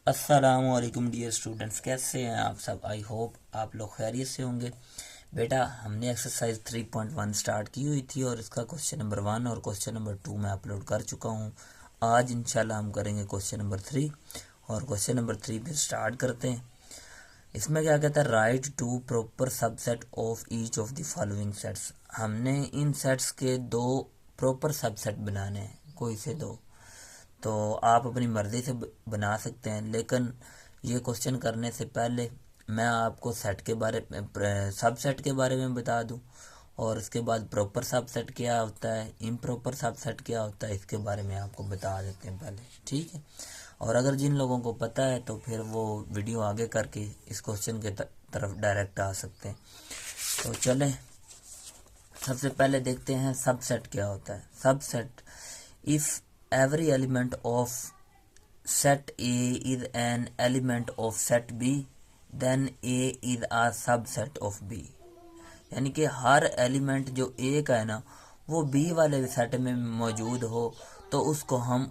अस्सलामुअलैकुम dear students, कैसे हैं आप सब। आई होप आप लोग खैरियत से होंगे। बेटा, हमने एक्सरसाइज 3.1 स्टार्ट की हुई थी और इसका क्वेश्चन नंबर 1 और क्वेश्चन नंबर 2 मैं अपलोड कर चुका हूँ। आज इंशाल्लाह हम करेंगे क्वेश्चन नंबर 3 और क्वेश्चन नंबर 3 फिर स्टार्ट करते हैं। इसमें क्या कहता है, write two proper subset of each of the following sets. हमने इन सेट्स के दो प्रॉपर सबसेट बनाने हैं, कोई से दो। तो आप अपनी मर्ज़ी से बना सकते हैं, लेकिन ये क्वेश्चन करने से पहले मैं आपको सेट के बारे में, सबसेट के बारे में बता दूं, और उसके बाद प्रॉपर सबसेट क्या होता है, इम्प्रॉपर सबसेट क्या होता है, इसके बारे में आपको बता देते हैं पहले, ठीक है। और अगर जिन लोगों को पता है तो फिर वो वीडियो आगे करके इस क्वेश्चन के तरफ डायरेक्ट आ सकते हैं। तो चलें, सबसे पहले देखते हैं सबसेट क्या होता है। Subset, if every element of set A is an element of set B, then A is a subset of B। यानी कि हर एलिमेंट जो A का है ना, वो B वाले सेट में मौजूद हो तो उसको हम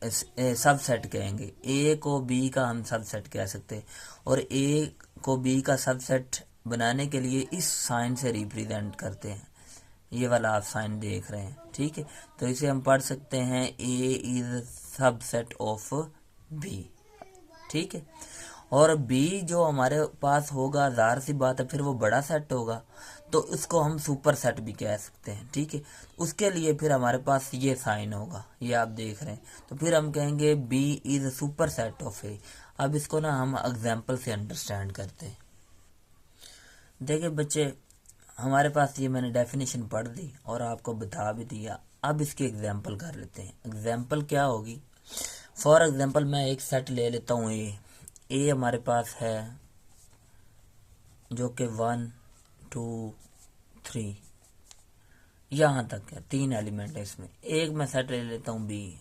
सबसेट कहेंगे। A को B का हम सबसेट कह सकते हैं, और A को B का सबसेट बनाने के लिए इस साइन से रिप्रेजेंट करते हैं। ये वाला आप साइन देख रहे हैं, ठीक है। तो इसे हम पढ़ सकते हैं A is subset of B, ठीक है। और बी जो हमारे पास होगा, ज़ाहिर सी बात है, फिर वो बड़ा सेट होगा, तो इसको हम सुपर सेट भी कह सकते हैं, ठीक है। उसके लिए फिर हमारे पास ये साइन होगा, ये आप देख रहे हैं। तो फिर हम कहेंगे B is superset of A. अब इसको ना हम एग्जाम्पल से अंडरस्टैंड करते हैं। देखिए बच्चे, हमारे पास ये मैंने डेफिनेशन पढ़ दी और आपको बता भी दिया। अब इसकी एग्जांपल कर लेते हैं। एग्जांपल क्या होगी, फॉर एग्जांपल मैं एक सेट ले लेता हूँ। ए हमारे पास है जो कि 1 2 3 यहाँ तक है, 3 एलिमेंट है इसमें। एक मैं सेट ले लेता हूँ बी,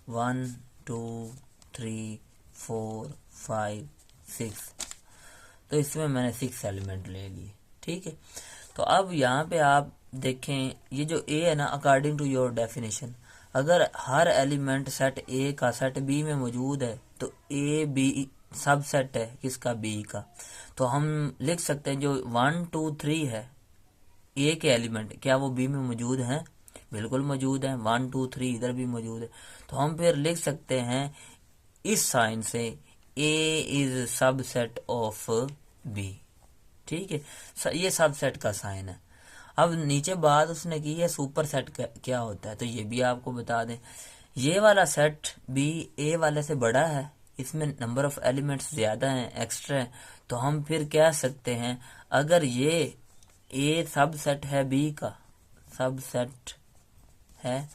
1 2 3 4 5 6। तो इसमें मैंने 6 एलिमेंट ले लिए, ठीक है। तो अब यहाँ पे आप देखें, ये जो ए है ना, अकॉर्डिंग टू योर डेफिनेशन, अगर हर एलिमेंट सेट ए का सेट बी में मौजूद है तो ए बी सब सेट है किसका, बी का। तो हम लिख सकते हैं जो 1 2 3 है ए के एलिमेंट, क्या वो बी में मौजूद हैं? बिल्कुल मौजूद हैं। 1 2 3 इधर भी मौजूद है। तो हम फिर लिख सकते हैं इस साइन से ए इज सबसेट ऑफ बी, ठीक है। ये सबसेट का साइन है। अब नीचे बात उसने की है सुपर सेट क्या होता है, तो ये भी आपको बता दें। ये वाला सेट बी ए वाले से बड़ा है, इसमें नंबर ऑफ एलिमेंट्स ज्यादा हैं, एक्स्ट्रा है। तो हम फिर कह सकते हैं, अगर ये ए सबसेट है बी का, सबसेट है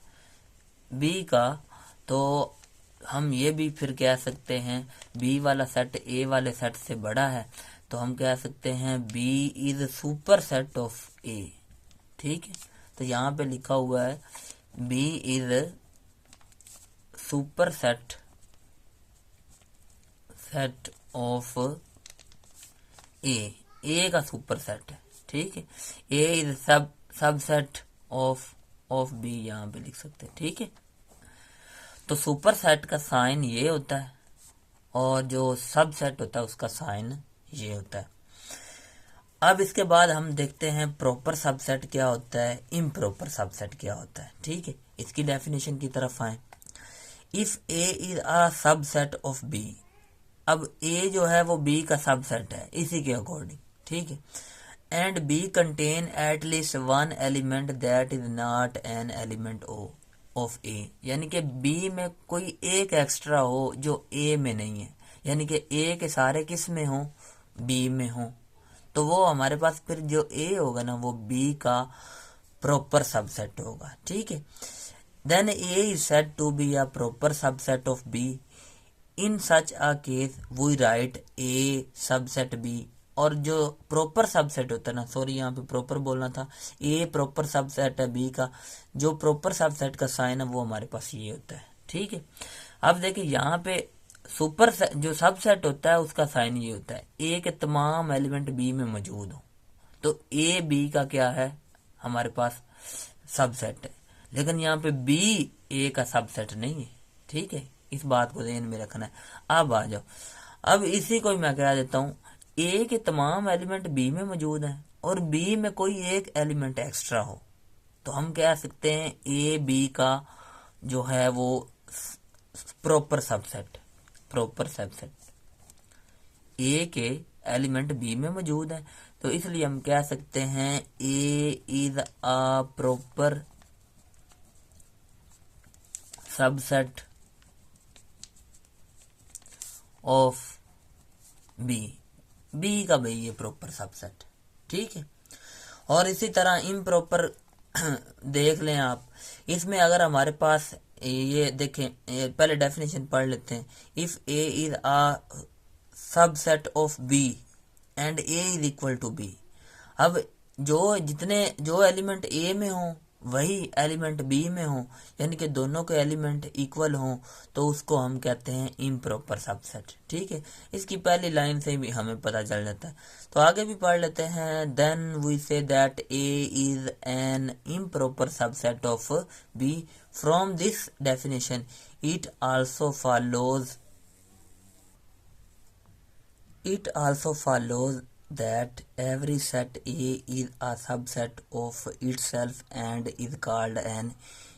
बी का, तो हम ये भी फिर कह सकते हैं बी वाला सेट ए वाले सेट से बड़ा है, तो हम कह सकते हैं B is superset of A, ठीक है। तो यहाँ पे लिखा हुआ है B is superset set of A का सुपर सेट है, ठीक है। A is subset of B, यहाँ पे लिख सकते हैं, ठीक है। तो सुपर सेट का साइन ये होता है और जो सबसेट होता है उसका साइन ये होता है। अब इसके बाद हम देखते हैं प्रॉपर सबसेट क्या होता है, इम्प्रॉपर सबसेट क्या होता है, ठीक है। इसकी डेफिनेशन की तरफ आए। If A is a subset of B, अब ए जो है वो बी का सबसेट है इसी के अकॉर्डिंग, ठीक है। And B contain at least one element that is not an element of A, यानी कि बी में कोई एक एक्स्ट्रा हो जो ए में नहीं है, यानी कि ए के सारे किस में हो, बी में हो, तो वो हमारे पास फिर जो ए होगा ना वो बी का प्रॉपर सबसेट होगा, ठीक है। Then A is said to be a proper subset of B. In such a case we write A subset B. और जो प्रॉपर सबसेट होता है ना, सॉरी यहाँ पे प्रॉपर बोलना था, ए प्रॉपर सबसेट है बी का, जो प्रॉपर सबसेट का साइन है वो हमारे पास ये होता है, ठीक है। अब देखिए यहाँ पे सुपर जो सबसेट होता है उसका साइन ये होता है ए के तमाम एलिमेंट बी में मौजूद हो, तो ए बी का क्या है हमारे पास सबसेट है। लेकिन यहाँ पे बी ए का सबसेट नहीं है, ठीक है। इस बात को ध्यान में रखना है। अब आ जाओ, अब इसी को मैं कह देता हूँ ए के तमाम एलिमेंट बी में मौजूद हैं और बी में कोई एक एलिमेंट एक्स्ट्रा हो, तो हम कह सकते हैं ए बी का जो है वो proper subset. Proper subset A के एलिमेंट बी में मौजूद है, तो इसलिए हम कह सकते हैं A is a proper subset of B. B का भाई ये प्रॉपर सबसेट, ठीक है। और इसी तरह इम्प्रॉपर देख लें आप, इसमें अगर हमारे पास ये देखें, पहले डेफिनेशन पढ़ लेते हैं। If A is a subset of B and A is equal to B. अब जो एलिमेंट ए में हो वही एलिमेंट बी में हो, यानी कि दोनों के एलिमेंट इक्वल हो, तो उसको हम कहते हैं इम्प्रॉपर सबसेट, ठीक है। इसकी पहली लाइन से भी हमें पता चल जाता है। तो आगे भी पढ़ लेते हैं। Then we say that A is an improper subset of B. From this definition it also follows that every set A is a subset of itself and is called an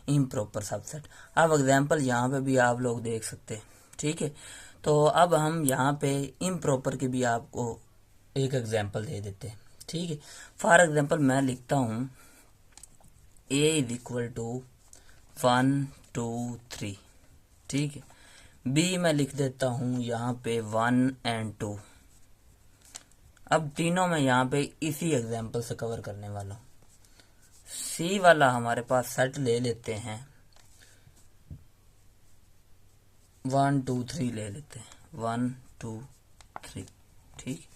improper subset। अब example यहाँ पे भी आप लोग देख सकते हैं, ठीक है। तो अब हम यहाँ पे इम्प्रॉपर के भी आपको एक एग्जाम्पल दे देते हैं, ठीक है। फॉर एग्जाम्पल मैं लिखता हूँ A इज इक्वल टू 1 2 3, ठीक है। B मैं लिख देता हूँ यहाँ पे 1 and 2। अब तीनों में यहाँ पे इसी एग्जाम्पल से कवर करने वाला हूँ। सी वाला हमारे पास सेट ले लेते हैं, 1 2 3 ले लेते हैं, 1 2 3, ठीक।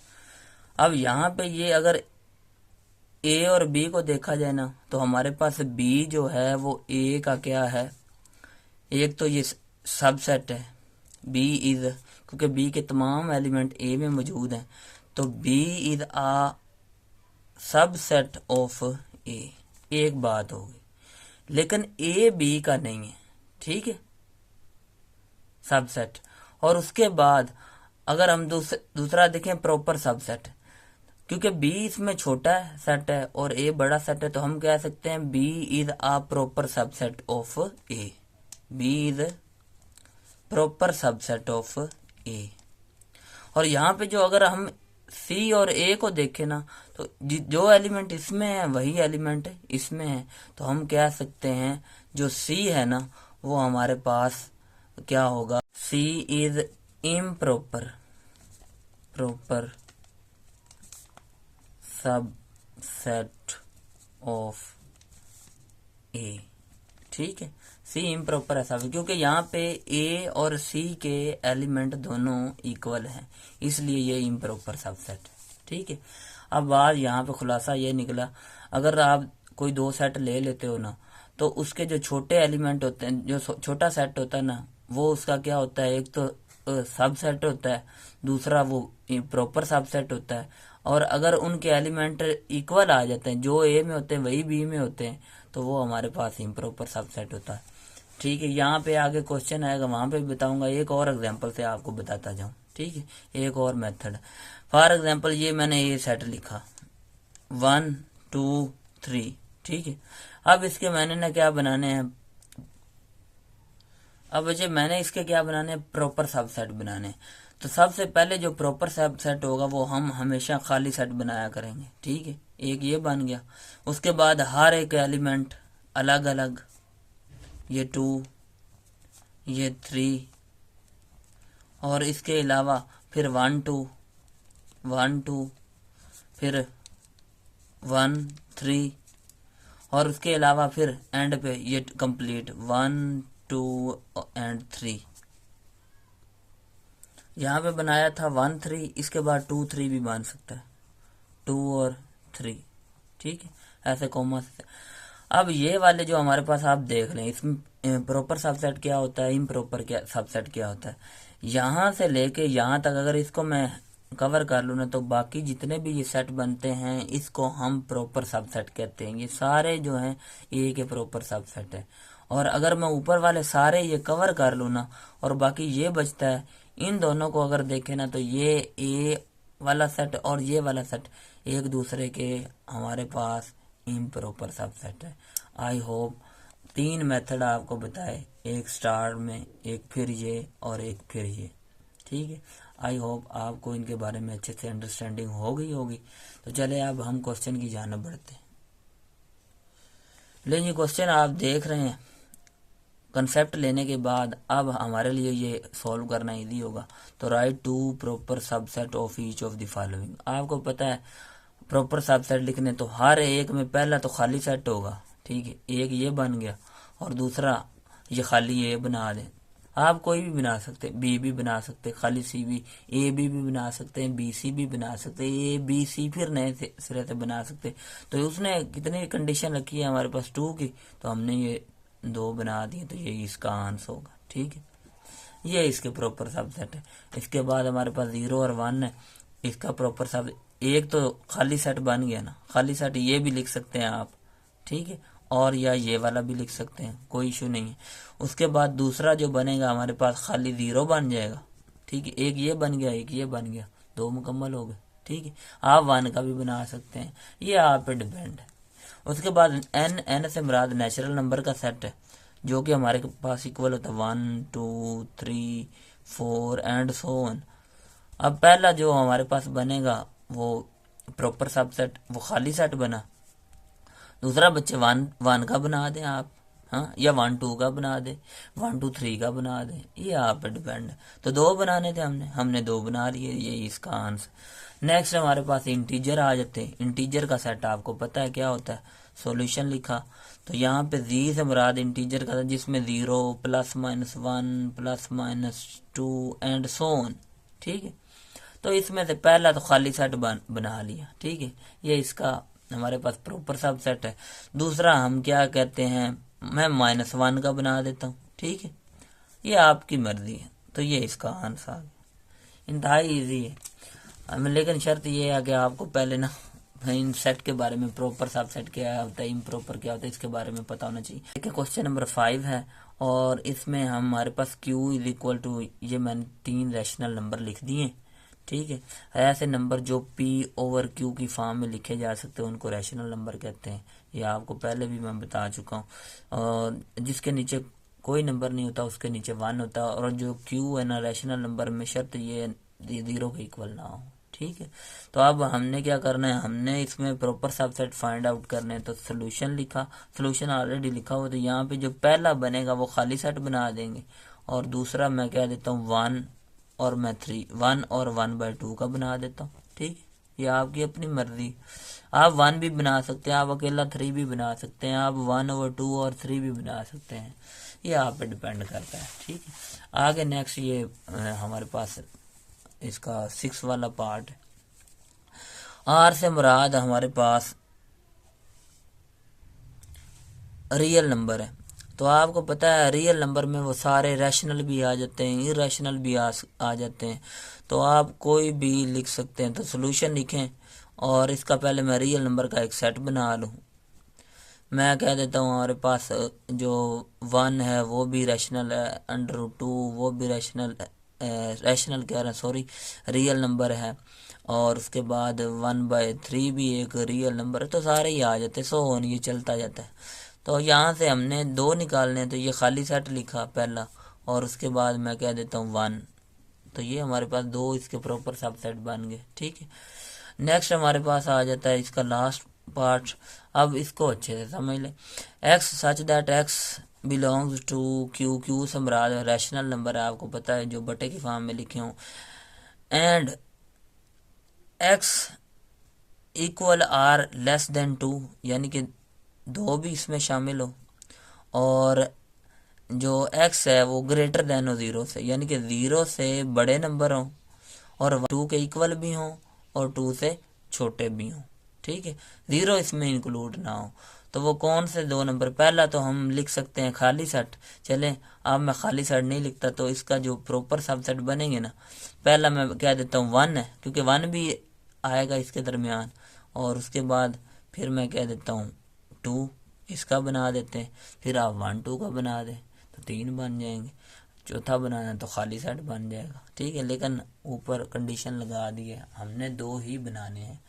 अब यहाँ पे ये अगर ए और बी को देखा जाए ना, तो हमारे पास बी जो है वो ए का क्या है, एक तो ये सबसेट है बी इज, क्योंकि बी के तमाम एलिमेंट ए में मौजूद हैं, तो B is a subset of A. एक बात होगी, लेकिन ए बी का नहीं है, ठीक है, सबसेट। और उसके बाद अगर हम दूसरा देखें प्रॉपर सबसेट, क्योंकि बी इसमें छोटा सेट है और ए बड़ा सेट है, तो हम कह सकते हैं B is a proper subset of A. B is proper subset of A. और यहाँ पे जो अगर हम सी और ए को देखें ना, तो जो एलिमेंट इसमें है वही एलिमेंट इसमें है, तो हम कह सकते हैं जो सी है ना वो हमारे पास क्या होगा, C is improper proper subset of A, ठीक है। सी इम्प्रॉपर ऐसा भी, क्योंकि यहाँ पे ए और सी के एलिमेंट दोनों इक्वल हैं, इसलिए ये इम्प्रॉपर सबसेट है, ठीक है। अब बात यहाँ पे खुलासा ये निकला, अगर आप कोई दो सेट ले लेते हो ना, तो उसके जो छोटे एलिमेंट होते हैं, जो छोटा सेट होता है ना, वो उसका क्या होता है, एक तो सबसेट होता है, दूसरा वो प्रॉपर सबसेट होता है। और अगर उनके एलिमेंट इक्वल आ जाते हैं, जो ए में होते हैं वही बी में होते हैं, तो वो हमारे पास इम्प्रॉपर सबसेट होता है, ठीक है। यहाँ पे आगे क्वेश्चन आएगा, वहां पे बताऊंगा, एक और एग्जांपल से आपको बताता जाऊं, ठीक है, एक और मेथड। फॉर एग्जांपल ये मैंने ये सेट लिखा 1 2 3, ठीक है। अब इसके मैंने ना क्या बनाने हैं, अब वजह मैंने इसके क्या बनाने हैं, प्रॉपर सबसेट बनाने हैं। तो सबसे पहले जो प्रॉपर सबसेट होगा वो हम हमेशा खाली सेट बनाया करेंगे, ठीक है। एक ये बन गया, उसके बाद हर एक एलिमेंट अलग अलग, ये 2 ये 3, और इसके अलावा फिर 1 2 1 2, फिर 1 3, और उसके अलावा फिर एंड पे ये कंप्लीट 1 2 and 3। यहाँ पे बनाया था 1 3, इसके बाद 2 3 भी बन सकता है, 2 और 3, ठीक है, ऐसे कॉमा से। अब ये वाले जो हमारे पास आप देख लें, इसमें प्रॉपर सबसेट क्या होता है, इम्प्रॉपर क्या सबसेट क्या होता है। यहाँ से लेके यहाँ तक अगर इसको मैं कवर कर लूँ ना, तो बाकी जितने भी ये सेट बनते हैं इसको हम प्रॉपर सबसेट कहते हैं। ये सारे जो हैं ए के प्रॉपर सबसेट है। और अगर मैं ऊपर वाले सारे ये कवर कर लूँ ना और बाकी ये बचता है, इन दोनों को अगर देखें ना तो ये ए वाला सेट और ये वाला सेट एक दूसरे के हमारे पास इम्प्रॉपर सबसेट है। आई होप 3 मेथड आपको बताए, एक स्टार में, एक फिर ये और एक फिर ये। ठीक है, आई होप आपको इनके बारे में अच्छे से अंडरस्टैंडिंग हो गई होगी। तो चले अब हम क्वेश्चन की जानिब बढ़ते हैं। लेकिन ये क्वेश्चन आप देख रहे हैं, कंसेप्ट लेने के बाद अब हमारे लिए ये सॉल्व करना इजी होगा। तो write two proper subset of each of the following. आपको पता है प्रॉपर सबसेट लिखने तो हर एक में पहला तो खाली सेट होगा, ठीक है, एक ये बन गया और दूसरा ये खाली ये बना दें। आप कोई भी बना सकते, बी भी बना सकते, खाली सी भी, ए बी भी बना सकते हैं, बी सी भी बना सकते, ए बी सी फिर नए सिरे से बना सकते। तो उसने कितनी कंडीशन रखी है हमारे पास 2 की, तो हमने ये 2 बना दिए, तो ये इसका आंसर होगा। ठीक है, ये इसके प्रॉपर सबसेट है। इसके बाद हमारे पास 0 और 1 है, इसका प्रॉपर सब एक तो खाली सेट बन गया ना, खाली सेट ये भी लिख सकते हैं आप, ठीक है, और या ये वाला भी लिख सकते हैं, कोई इशू नहीं है। उसके बाद दूसरा जो बनेगा हमारे पास खाली 0 बन जाएगा, ठीक है, एक ये बन गया एक ये बन गया, 2 मुकम्मल हो गए। ठीक है, आप 1 का भी बना सकते हैं, ये आप पे डिपेंड है। उसके बाद एन से मुराद नेचुरल नंबर का सेट है, जो कि हमारे पास इक्वल होता है 1 2 3 4 एंड सो ऑन। अब पहला जो हमारे पास बनेगा वो प्रॉपर सबसेट, वो खाली सेट बना। दूसरा बच्चे 1 का बना दें आप, हाँ, या 1 2 का बना दे, 1 2 3 का बना दे, ये आप पे डिपेंड है। तो 2 बनाने थे हमने 2 बना लिए, ये इसका आंसर। नेक्स्ट हमारे पास इंटीजर आ जाते हैं। इंटीजर का सेट आपको पता है क्या होता है, सॉल्यूशन लिखा। तो यहाँ पे जी से मुराद इंटीजर का था, जिसमें 0 +-1 +-2 एंड सो ऑन। ठीक है, तो इसमें से पहला तो खाली सेट बना लिया। ठीक है, ये इसका हमारे पास प्रॉपर सब सेट है। दूसरा हम क्या कहते हैं, मैं -1 का बना देता हूँ। ठीक है, ये आपकी मर्जी है। तो ये इसका आंसर आ गया, इंतहाई ईजी है। लेकिन शर्त ये है कि आपको पहले ना इन सेट के बारे में, प्रॉपर सब सेट क्या होता है, इम्प्रॉपर क्या होता है, इसके बारे में पता होना चाहिए। देखिए क्वेश्चन नंबर 5 है और इसमें हमारे पास Q = ये मैंने 3 रैशनल नंबर लिख दिए। ठीक है, ऐसे नंबर जो P/Q की फॉर्म में लिखे जा सकते हैं उनको रैशनल नंबर कहते हैं। ये आपको पहले भी मैं बता चुका हूँ। और जिसके नीचे कोई नंबर नहीं होता उसके नीचे 1 होता है, और जो Q है ना रैशनल नंबर में, शर्त ये 0 के इक्वल ना हो। ठीक है, तो अब हमने क्या करना है, हमने इसमें प्रॉपर सबसेट फाइंड आउट करने हैं। तो सोल्यूशन लिखा, सोल्यूशन ऑलरेडी लिखा हुआ, तो यहाँ पे जो पहला बनेगा वो खाली सेट बना देंगे, और दूसरा मैं कह देता हूँ 1 और मैं 1 और 1/2 का बना देता हूँ। ठीक है, ये आपकी अपनी मर्जी, आप 1 भी बना सकते हैं, आप अकेला 3 भी बना सकते हैं, आप 1/2 और 3 भी बना सकते हैं, ये आप पे डिपेंड करता है। ठीक है, आगे नेक्स्ट ये हमारे पास इसका 6 वाला पार्ट है। आर से मुराद हमारे पास रियल नंबर है। तो आपको पता है रियल नंबर में वो सारे रैशनल भी आ जाते हैं, इरेशनल भी आ जाते हैं। तो आप कोई भी लिख सकते हैं। तो सोल्यूशन लिखें और इसका पहले मैं रियल नंबर का एक सेट बना लूँ। मैं कह देता हूँ हमारे पास जो 1 है वो भी रैशनल है, √2 वो भी रैशनल कह रहे हैं, सॉरी, रियल नंबर है। और उसके बाद 1/3 भी एक रियल नंबर है। तो सारे ही आ जाते हैं, सो ऑन, ये चलता जाता है। तो यहाँ से हमने 2 निकालने हैं, तो ये खाली सेट लिखा पहला, और उसके बाद मैं कह देता हूँ 1। तो ये हमारे पास 2 इसके प्रॉपर सबसेट बन गए। ठीक है, नेक्स्ट हमारे पास आ जाता है इसका लास्ट पार्ट। अब इसको अच्छे से समझ लें। x such that x belongs to Q से मुराद रैशनल नंबर है, आपको पता है, जो बटे की फॉर्म में लिखे हों, एंड x = R <2, यानी कि 2 भी इसमें शामिल हो, और जो x है वो > हो 0 से, यानी कि 0 से बड़े नंबर हों और 2 के इक्वल भी हों और 2 से छोटे भी हों। ठीक है, 0 इसमें इंक्लूड ना हो। तो वो कौन से 2 नंबर, पहला तो हम लिख सकते हैं खाली सेट। चलें, अब मैं खाली सेट नहीं लिखता, तो इसका जो प्रॉपर सबसेट बनेंगे ना, पहला मैं कह देता हूँ 1 है, क्योंकि 1 भी आएगा इसके दरमियान, और उसके बाद फिर मैं कह देता हूँ 2, इसका बना देते हैं, फिर आप 1 2 का बना दें तो 3 बन जाएंगे, चौथा बनाना तो खाली सेट बन जाएगा। ठीक है, लेकिन ऊपर कंडीशन लगा दी है, हमने 2 ही बनाने हैं।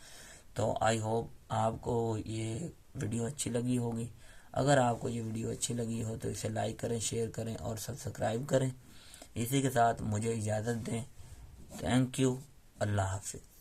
तो आई होप आपको ये वीडियो अच्छी लगी होगी। अगर आपको ये वीडियो अच्छी लगी हो तो इसे लाइक करें, शेयर करें और सब्सक्राइब करें। इसी के साथ मुझे इजाज़त दें। Thank you. अल्लाह हाफिज़।